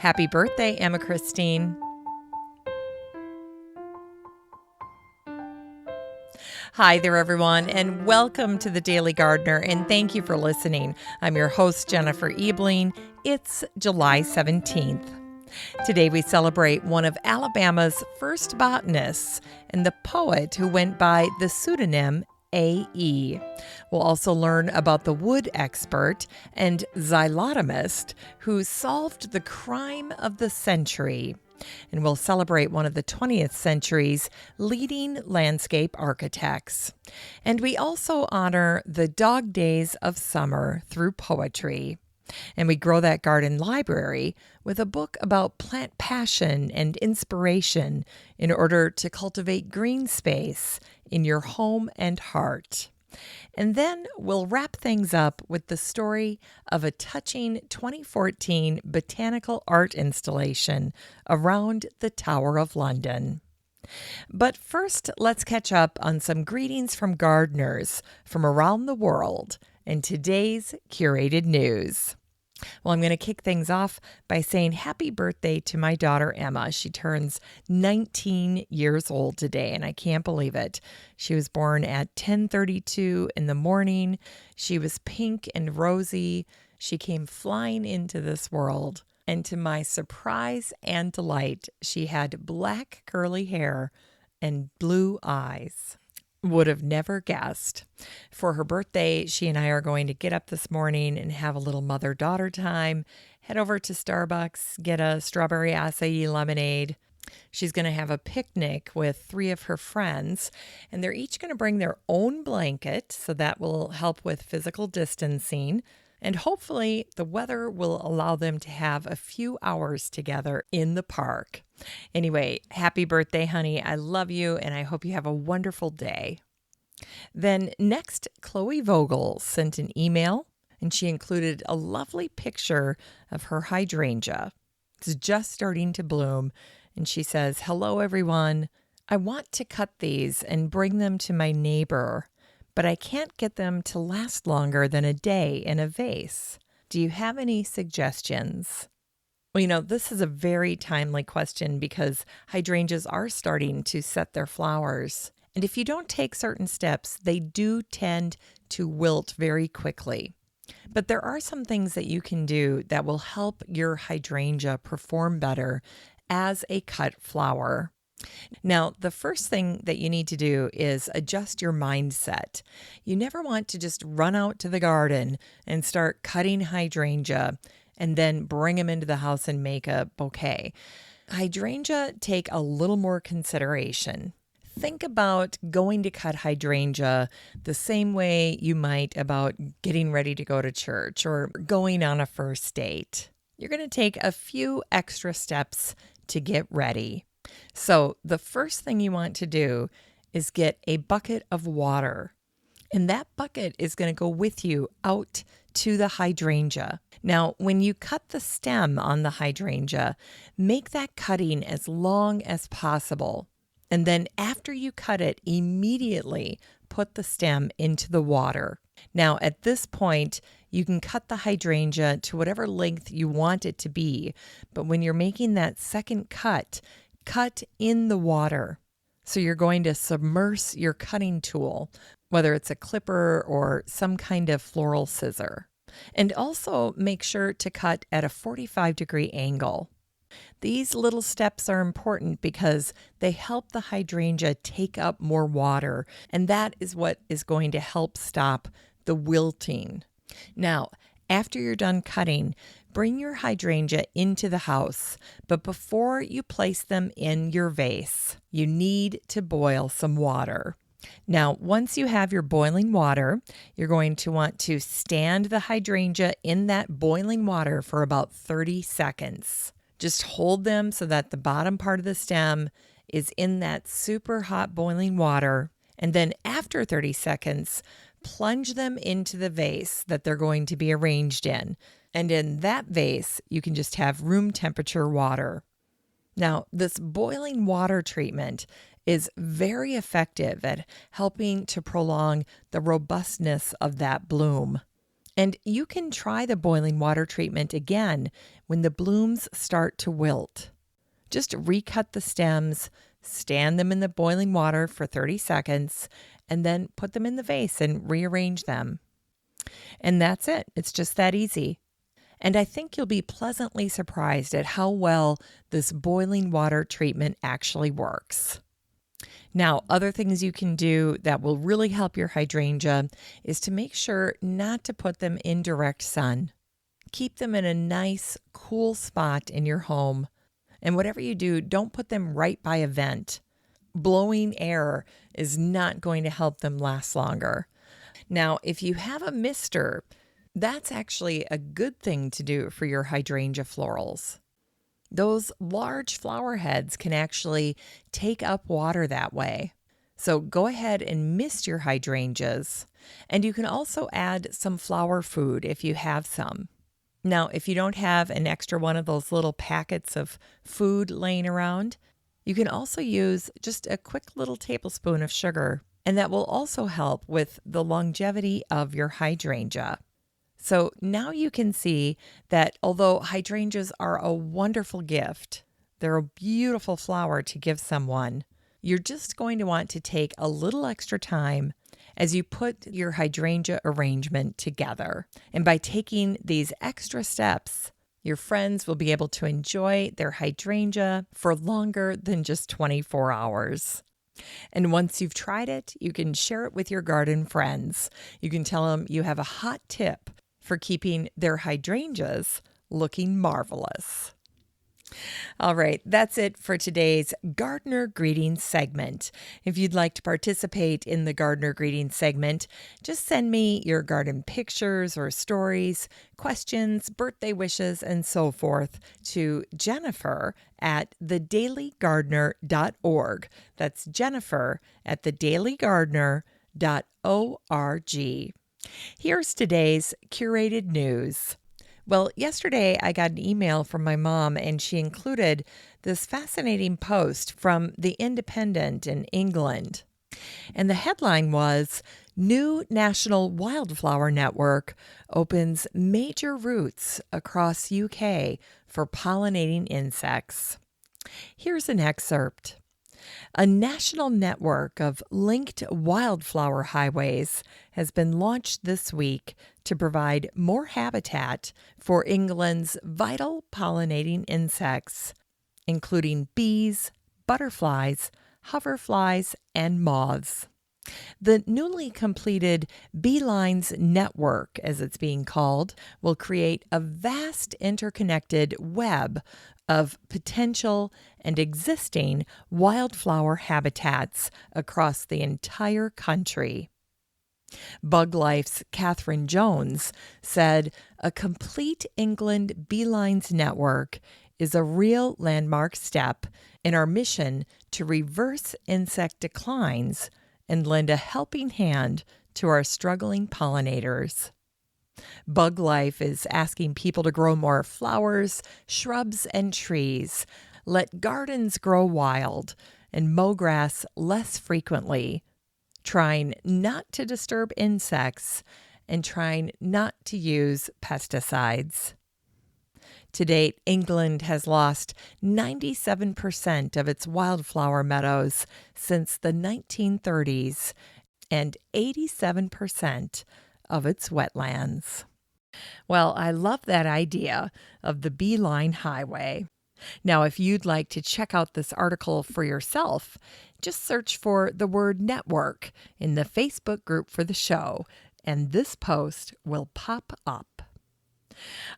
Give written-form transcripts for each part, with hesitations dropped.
Happy birthday, Emma Christine. Hi there, everyone, and welcome to the Daily Gardener, and thank you for listening. I'm your host, Jennifer Ebling. It's July 17th. Today we celebrate one of Alabama's first botanists and the poet who went by the pseudonym A.E. We'll also learn about the wood expert and xylotomist who solved the crime of the century. And we'll celebrate one of the 20th century's leading landscape architects. And we also honor the dog days of summer through poetry. And we grow that garden library with a book about plant passion and inspiration in order to cultivate green space in your home and heart. And then we'll wrap things up with the story of a touching 2014 botanical art installation around the Tower of London. But first, let's catch up on some greetings from gardeners from around the world and today's curated news. Well, I'm going to kick things off by saying happy birthday to my daughter, Emma. She turns 19 years old today, and I can't believe it. She was born at 10:32 in the morning. She was pink and rosy. She came flying into this world. And to my surprise and delight, she had black curly hair and blue eyes. Would have never guessed. For her birthday, she and I are going to get up this morning and have a little mother-daughter time, head over to Starbucks, get a strawberry acai lemonade. She's going to have a picnic with 3 of her friends, and they're each going to bring their own blanket, so that will help with physical distancing. And hopefully the weather will allow them to have a few hours together in the park. Anyway, happy birthday, honey. I love you, and I hope you have a wonderful day. Then next, Chloe Vogel sent an email, and she included a lovely picture of her hydrangea. It's just starting to bloom, and she says, "Hello, everyone. I want to cut these and bring them to my neighbor, but I can't get them to last longer than a day in a vase. Do you have any suggestions?" Well, this is a very timely question because hydrangeas are starting to set their flowers. And if you don't take certain steps, they do tend to wilt very quickly. But there are some things that you can do that will help your hydrangea perform better as a cut flower. Now, the first thing that you need to do is adjust your mindset. You never want to just run out to the garden and start cutting hydrangea and then bring them into the house and make a bouquet. Hydrangea take a little more consideration. Think about going to cut hydrangea the same way you might about getting ready to go to church or going on a first date. You're going to take a few extra steps to get ready. So the first thing you want to do is get a bucket of water. And that bucket is going to go with you out to the hydrangea. Now, when you cut the stem on the hydrangea, make that cutting as long as possible. And then after you cut it, immediately put the stem into the water. Now, at this point, you can cut the hydrangea to whatever length you want it to be. But when you're making that second cut in the water. So you're going to submerge your cutting tool, whether it's a clipper or some kind of floral scissor. And also make sure to cut at a 45-degree angle. These little steps are important because they help the hydrangea take up more water, and that is what is going to help stop the wilting. Now, after you're done cutting, bring your hydrangea into the house, but before you place them in your vase, you need to boil some water. Now, once you have your boiling water, you're going to want to stand the hydrangea in that boiling water for about 30 seconds. Just hold them so that the bottom part of the stem is in that super hot boiling water, and then after 30 seconds, plunge them into the vase that they're going to be arranged in. And in that vase, you can just have room temperature water. Now, this boiling water treatment is very effective at helping to prolong the robustness of that bloom. And you can try the boiling water treatment again when the blooms start to wilt. Just recut the stems, stand them in the boiling water for 30 seconds, and then put them in the vase and rearrange them. And that's it. It's just that easy. And I think you'll be pleasantly surprised at how well this boiling water treatment actually works. Now, other things you can do that will really help your hydrangea is to make sure not to put them in direct sun. Keep them in a nice, cool spot in your home. And whatever you do, don't put them right by a vent. Blowing air is not going to help them last longer. Now, if you have a mister, that's actually a good thing to do for your hydrangea florals. Those large flower heads can actually take up water that way. So go ahead and mist your hydrangeas. And you can also add some flower food if you have some. Now, if you don't have an extra one of those little packets of food laying around, you can also use just a quick little tablespoon of sugar, and that will also help with the longevity of your hydrangea. So now you can see that although hydrangeas are a wonderful gift, they're a beautiful flower to give someone, you're just going to want to take a little extra time as you put your hydrangea arrangement together. And by taking these extra steps, your friends will be able to enjoy their hydrangea for longer than just 24 hours. And once you've tried it, you can share it with your garden friends. You can tell them you have a hot tip for keeping their hydrangeas looking marvelous. All right, that's it for today's Gardener Greetings segment. If you'd like to participate in the Gardener Greetings segment, just send me your garden pictures or stories, questions, birthday wishes, and so forth to Jennifer at thedailygardener.org. That's Jennifer at thedailygardener.org. Here's today's curated news. Well, yesterday I got an email from my mom, and she included this fascinating post from The Independent in England. And the headline was, New National Wildflower Network opens major routes across UK for pollinating insects. Here's an excerpt. A national network of linked wildflower highways has been launched this week to provide more habitat for England's vital pollinating insects, including bees, butterflies, hoverflies, and moths. The newly completed Beelines Network, as it's being called, will create a vast interconnected web of potential and existing wildflower habitats across the entire country. Bug Life's Catherine Jones said, a complete England Beelines network is a real landmark step in our mission to reverse insect declines and lend a helping hand to our struggling pollinators. Bug Life is asking people to grow more flowers, shrubs, and trees, let gardens grow wild, and mow grass less frequently, trying not to disturb insects, and trying not to use pesticides. To date, England has lost 97% of its wildflower meadows since the 1930s and 87% of its wetlands. Well, I love that idea of the Beeline Highway. Now, if you'd like to check out this article for yourself, just search for the word network in the Facebook group for the show, and this post will pop up.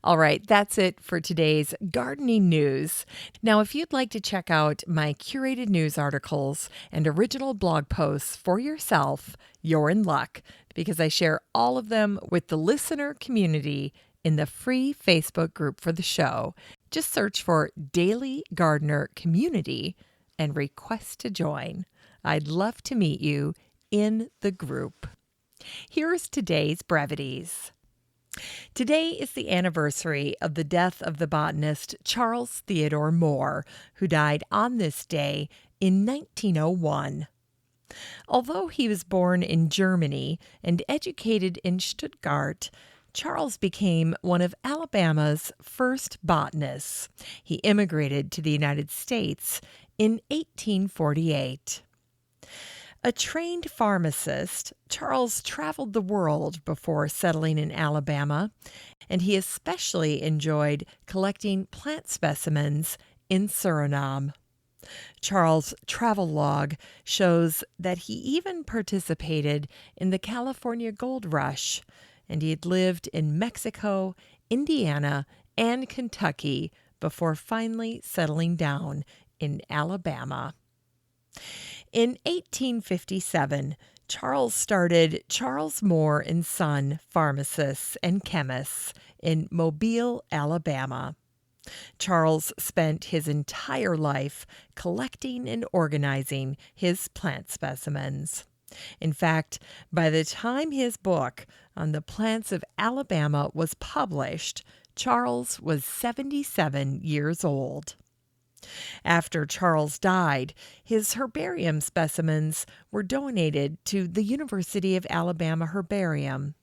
All right, that's it for today's gardening news. Now, if you'd like to check out my curated news articles and original blog posts for yourself, you're in luck, because I share all of them with the listener community in the free Facebook group for the show. Just search for Daily Gardener Community and request to join. I'd love to meet you in the group. Here's today's brevities. Today is the anniversary of the death of the botanist Charles Theodore Moore, who died on this day in 1901. Although he was born in Germany and educated in Stuttgart, Charles became one of Alabama's first botanists. He immigrated to the United States in 1848. A trained pharmacist, Charles traveled the world before settling in Alabama, and he especially enjoyed collecting plant specimens in Suriname. Charles' travel log shows that he even participated in the California Gold Rush, and he had lived in Mexico, Indiana, and Kentucky before finally settling down in Alabama. In 1857, Charles started Charles Moore and Son Pharmacists and Chemists in Mobile, Alabama. Charles spent his entire life collecting and organizing his plant specimens. In fact, by the time his book on the plants of Alabama was published, Charles was 77 years old. After Charles died, his herbarium specimens were donated to the University of Alabama Herbarium.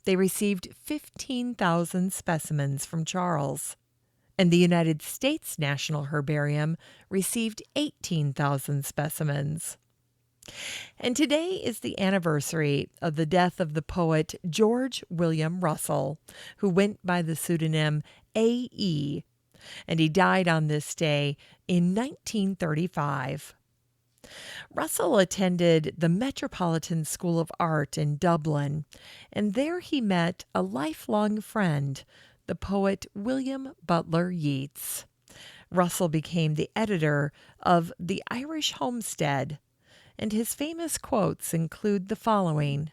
They received 15,000 specimens from Charles, and the United States National Herbarium received 18,000 specimens. And today is the anniversary of the death of the poet George William Russell, who went by the pseudonym A.E., and he died on this day in 1935. Russell attended the Metropolitan School of Art in Dublin, and there he met a lifelong friend, the poet William Butler Yeats. Russell became the editor of the Irish Homestead, and his famous quotes include the following: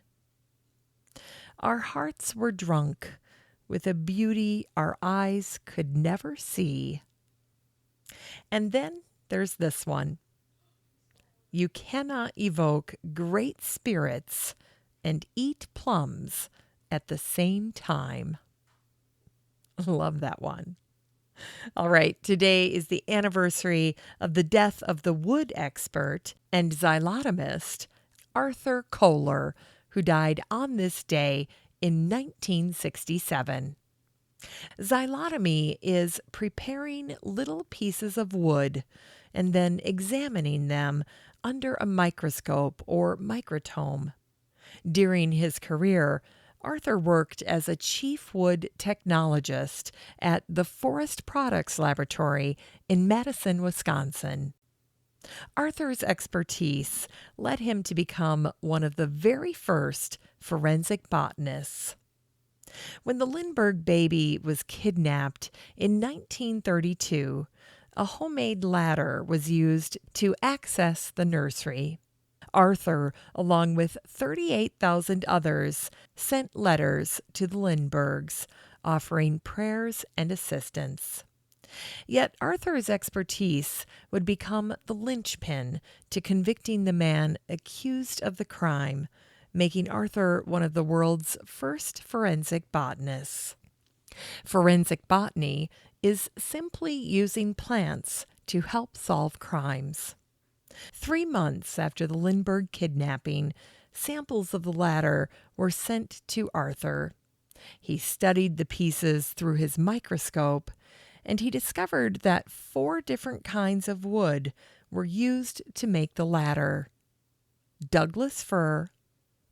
"Our hearts were drunk with a beauty our eyes could never see." And then there's this one: "You cannot evoke great spirits and eat plums at the same time." Love that one. All right, today is the anniversary of the death of the wood expert and xylotomist Arthur Koehler, who died on this day in 1967. Xylotomy is preparing little pieces of wood and then examining them under a microscope or microtome. During his career, Arthur worked as a chief wood technologist at the Forest Products Laboratory in Madison, Wisconsin. Arthur's expertise led him to become one of the very first forensic botanists. When the Lindbergh baby was kidnapped in 1932, a homemade ladder was used to access the nursery. Arthur, along with 38,000 others, sent letters to the Lindberghs, offering prayers and assistance. Yet Arthur's expertise would become the linchpin to convicting the man accused of the crime, making Arthur one of the world's first forensic botanists. Forensic botany is simply using plants to help solve crimes. 3 months after the Lindbergh kidnapping, samples of the ladder were sent to Arthur. He studied the pieces through his microscope, and he discovered that 4 different kinds of wood were used to make the ladder: Douglas fir,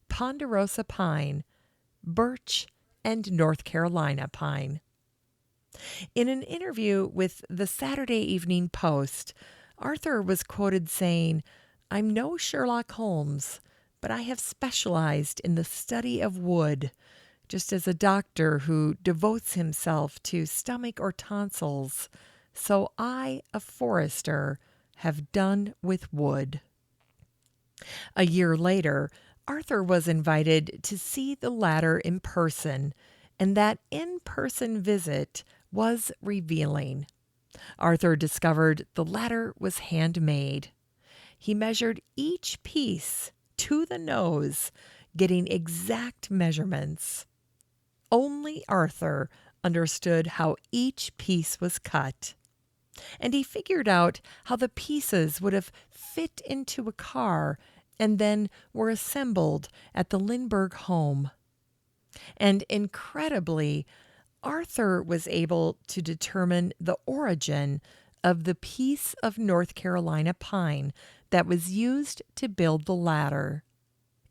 ponderosa pine, birch, and North Carolina pine. In an interview with the Saturday Evening Post, Arthur was quoted saying, "I'm no Sherlock Holmes, but I have specialized in the study of wood, just as a doctor who devotes himself to stomach or tonsils, so I, a forester, have done with wood." A year later, Arthur was invited to see the ladder in person, and that in-person visit was revealing. Arthur discovered the ladder was handmade. He measured each piece to the nose, getting exact measurements. Only Arthur understood how each piece was cut, and he figured out how the pieces would have fit into a car and then were assembled at the Lindbergh home. And incredibly, Arthur was able to determine the origin of the piece of North Carolina pine that was used to build the ladder.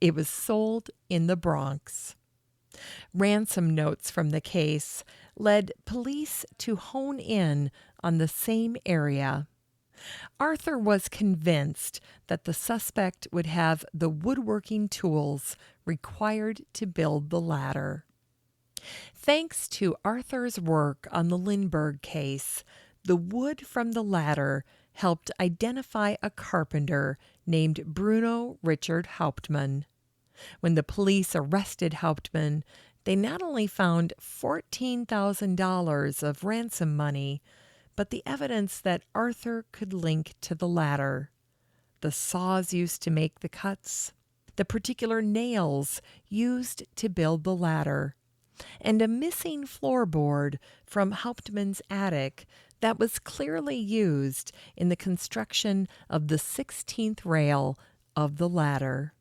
It was sold in the Bronx. Ransom notes from the case led police to hone in on the same area. Arthur was convinced that the suspect would have the woodworking tools required to build the ladder. Thanks to Arthur's work on the Lindbergh case, the wood from the ladder helped identify a carpenter named Bruno Richard Hauptmann. When the police arrested Hauptmann, they not only found $14,000 of ransom money, but the evidence that Arthur could link to the ladder. The saws used to make the cuts, the particular nails used to build the ladder, and a missing floorboard from Hauptmann's attic that was clearly used in the construction of the 16th rail of the ladder.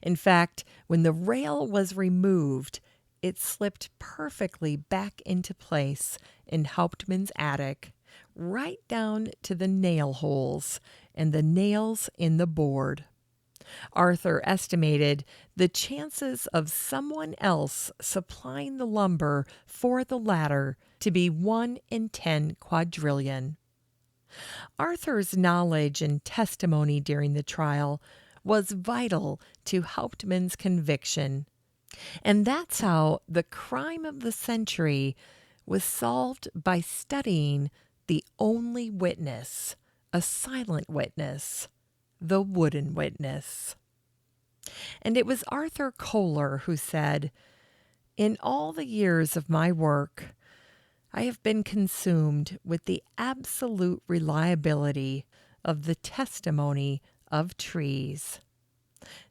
In fact, when the rail was removed, it slipped perfectly back into place in Hauptmann's attic, right down to the nail holes and the nails in the board. Arthur estimated the chances of someone else supplying the lumber for the ladder to be 1 in 10 quadrillion. Arthur's knowledge and testimony during the trial was vital to Hauptmann's conviction. And that's how the crime of the century was solved, by studying the only witness, a silent witness, the wooden witness. And it was Arthur Koehler who said, "In all the years of my work, I have been consumed with the absolute reliability of the testimony of trees.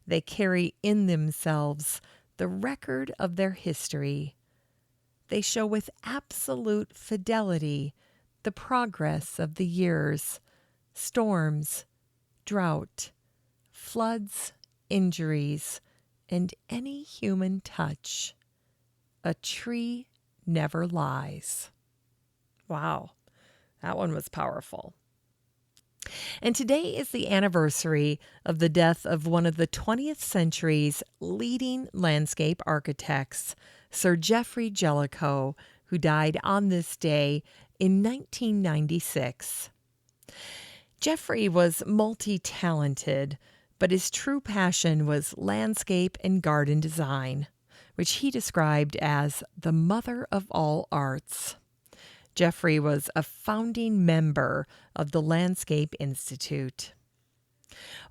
They carry in themselves the record of their history. They show with absolute fidelity the progress of the years, storms, drought, floods, injuries, and any human touch. A tree never lies." Wow, that one was powerful. And today is the anniversary of the death of one of the 20th century's leading landscape architects, Sir Jeffrey Jelico, who died on this day in 1996. Jeffrey was multi-talented, but his true passion was landscape and garden design, which he described as the mother of all arts. Jeffrey was a founding member of the Landscape Institute.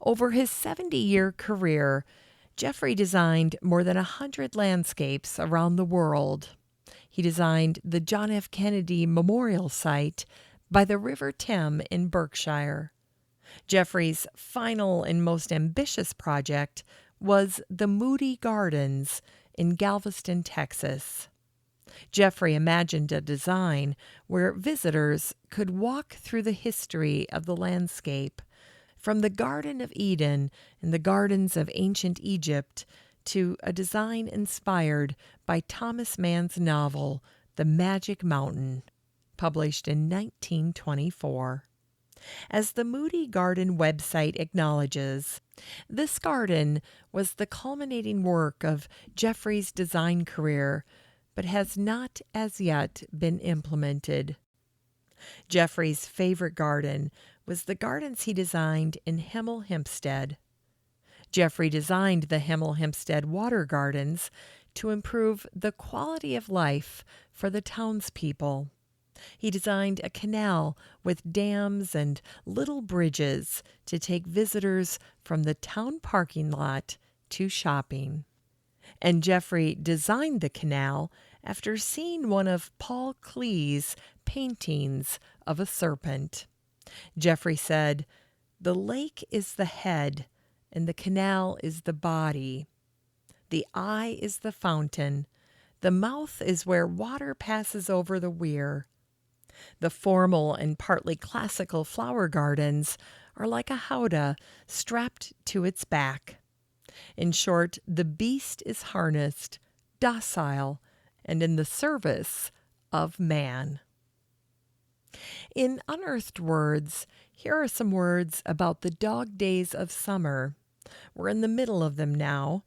Over his 70-year career, Jeffrey designed more than 100 landscapes around the world. He designed the John F. Kennedy Memorial Site by the River Thames in Berkshire. Jeffrey's final and most ambitious project was the Moody Gardens in Galveston, Texas. Jeffrey imagined a design where visitors could walk through the history of the landscape, from the Garden of Eden and the gardens of ancient Egypt to a design inspired by Thomas Mann's novel, The Magic Mountain, published in 1924. As the Moody Garden website acknowledges, this garden was the culminating work of Jeffrey's design career, but has not as yet been implemented. Jeffrey's favorite garden was the gardens he designed in Hemel Hempstead. Jeffrey designed the Hemel Hempstead water gardens to improve the quality of life for the townspeople. He designed a canal with dams and little bridges to take visitors from the town parking lot to shopping. And Jeffrey designed the canal after seeing one of Paul Klee's paintings of a serpent. Jeffrey said, "The lake is the head, and the canal is the body. The eye is the fountain. The mouth is where water passes over the weir. The formal and partly classical flower gardens are like a howdah strapped to its back. In short, the beast is harnessed, docile, and in the service of man. In Unearthed Words, here are some words about the dog days of summer. We're in the middle of them now.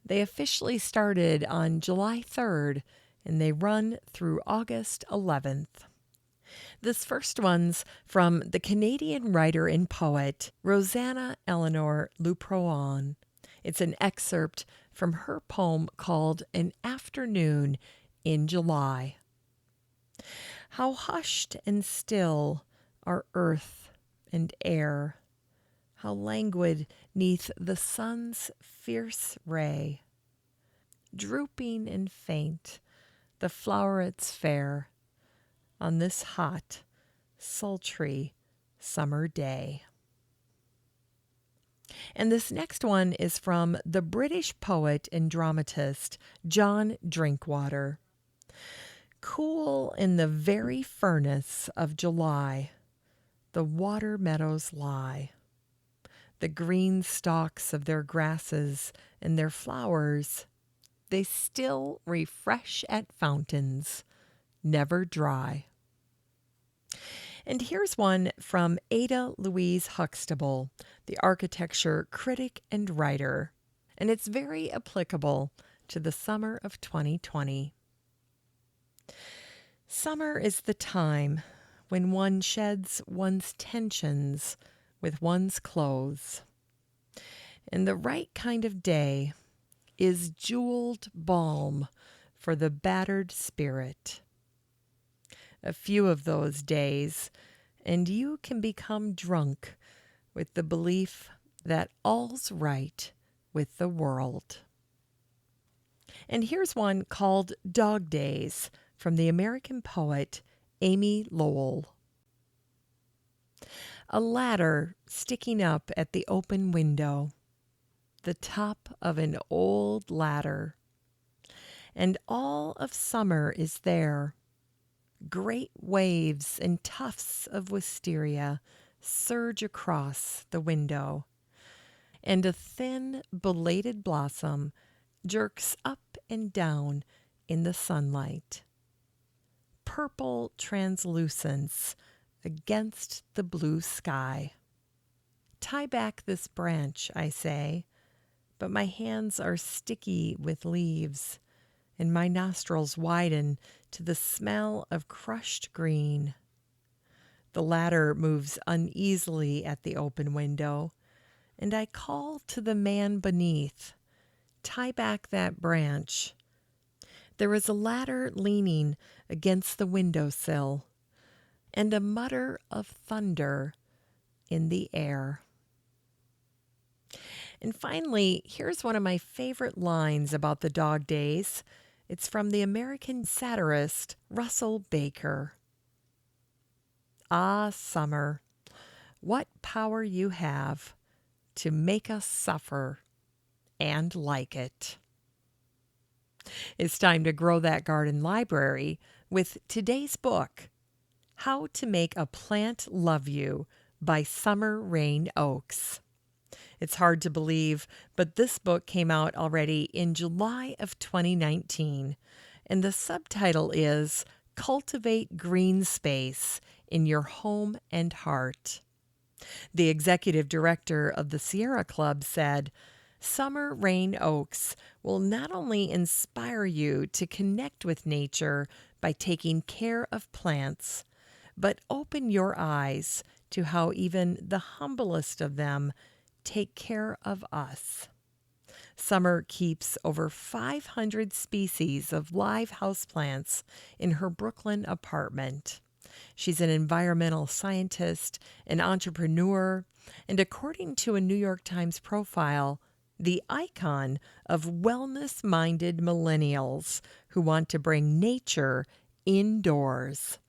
They officially started on July 3rd, and they run through August 11th. This first one's from the Canadian writer and poet Rosanna Eleanor Luproan. It's an excerpt from her poem called An Afternoon in July. How hushed and still are earth and air, how languid 'neath the sun's fierce ray. Drooping and faint, the flowerets fair on this hot, sultry summer day. And this next one is from the British poet and dramatist John Drinkwater. Cool in the very furnace of July, the water meadows lie. The green stalks of their grasses and their flowers, they still refresh at fountains, never dry. And here's one from Ada Louise Huxtable, the architecture critic and writer, and it's very applicable to the summer of 2020. Summer is the time when one sheds one's tensions with one's clothes, and the right kind of day is jeweled balm for the battered spirit. A few of those days, and you can become drunk with the belief that all's right with the world. And here's one called Dog Days from the American poet Amy Lowell. A ladder sticking up at the open window, the top of an old ladder, and all of summer is there. Great waves and tufts of wisteria surge across the window, and a thin, belated blossom jerks up and down in the sunlight. Purple translucence against the blue sky. Tie back this branch, I say, but my hands are sticky with leaves, and my nostrils widen to the smell of crushed green. The ladder moves uneasily at the open window, and I call to the man beneath, tie back that branch. There is a ladder leaning against the windowsill, and a mutter of thunder in the air. And finally, here's one of my favorite lines about the dog days. It's from the American satirist Russell Baker. Ah, summer, what power you have to make us suffer and like it. It's time to grow that garden library with today's book, How to Make a Plant Love You by Summer Rain Oaks. It's hard to believe, but this book came out already in July of 2019, and the subtitle is Cultivate Green Space in Your Home and Heart. The executive director of the Sierra Club said, Summer Rain Oaks will not only inspire you to connect with nature by taking care of plants, but open your eyes to how even the humblest of them take care of us. Summer keeps over 500 species of live houseplants in her Brooklyn apartment. She's an environmental scientist, an entrepreneur, and according to a New York Times profile, the icon of wellness-minded millennials who want to bring nature indoors.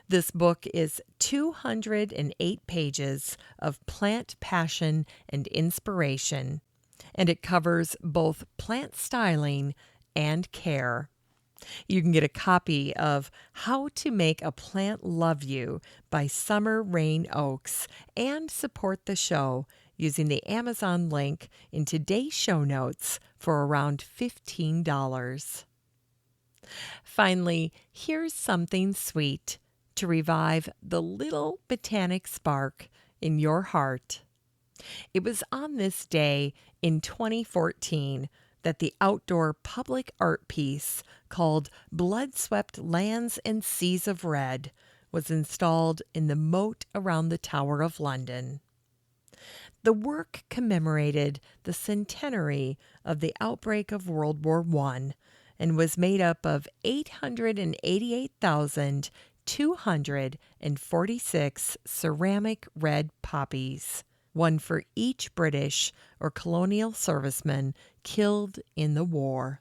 This book is 208 pages of plant passion and inspiration, and it covers both plant styling and care. You can get a copy of How to Make a Plant Love You by Summer Rain Oaks and support the show using the Amazon link in today's show notes for around $15. Finally, here's something sweet to revive the little botanic spark in your heart. It was on this day in 2014 that the outdoor public art piece called Blood-Swept Lands and Seas of Red was installed in the moat around the Tower of London. The work commemorated the centenary of the outbreak of World War I and was made up of 888,246 ceramic red poppies, one for each British or colonial serviceman killed in the war.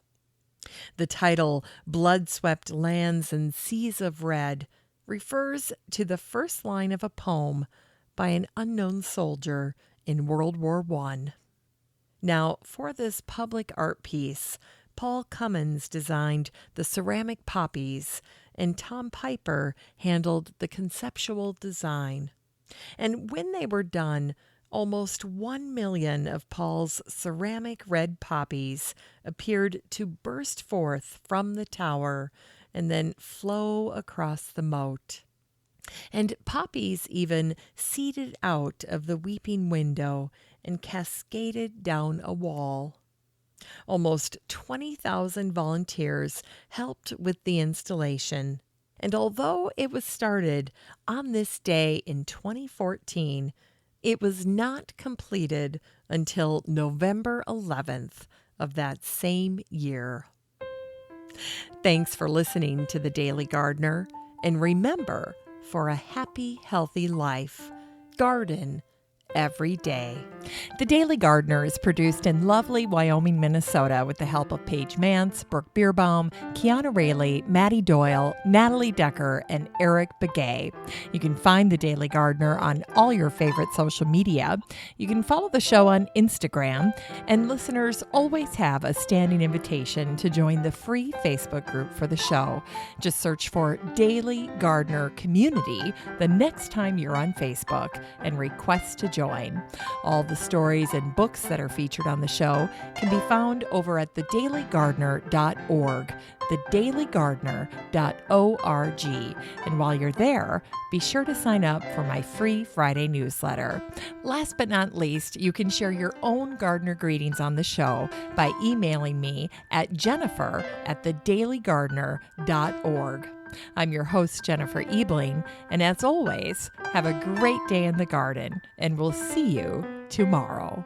The title, Blood-Swept Lands and Seas of Red, refers to the first line of a poem by an unknown soldier in World War I. Now, for this public art piece, Paul Cummins designed the ceramic poppies, and Tom Piper handled the conceptual design. And when they were done, almost 1 million of Paul's ceramic red poppies appeared to burst forth from the tower and then flow across the moat. And poppies even seeded out of the weeping window and cascaded down a wall. Almost 20,000 volunteers helped with the installation. And although it was started on this day in 2014, it was not completed until November 11th of that same year. Thanks for listening to The Daily Gardener, and remember, for a happy, healthy life, garden every day. The Daily Gardener is produced in lovely Wyoming, Minnesota with the help of Paige Mance, Brooke Bierbaum, Kiana Rayleigh, Maddie Doyle, Natalie Decker, and Eric Begay. You can find The Daily Gardener on all your favorite social media. You can follow the show on Instagram, and listeners always have a standing invitation to join the free Facebook group for the show. Just search for Daily Gardener Community the next time you're on Facebook and request to join. All the stories and books that are featured on the show can be found over at thedailygardener.org, thedailygardener.org. And while you're there, be sure to sign up for my free Friday newsletter. Last but not least, you can share your own gardener greetings on the show by emailing me at jennifer@thedailygardener.org. I'm your host, Jennifer Ebling, and as always, have a great day in the garden, and we'll see you tomorrow.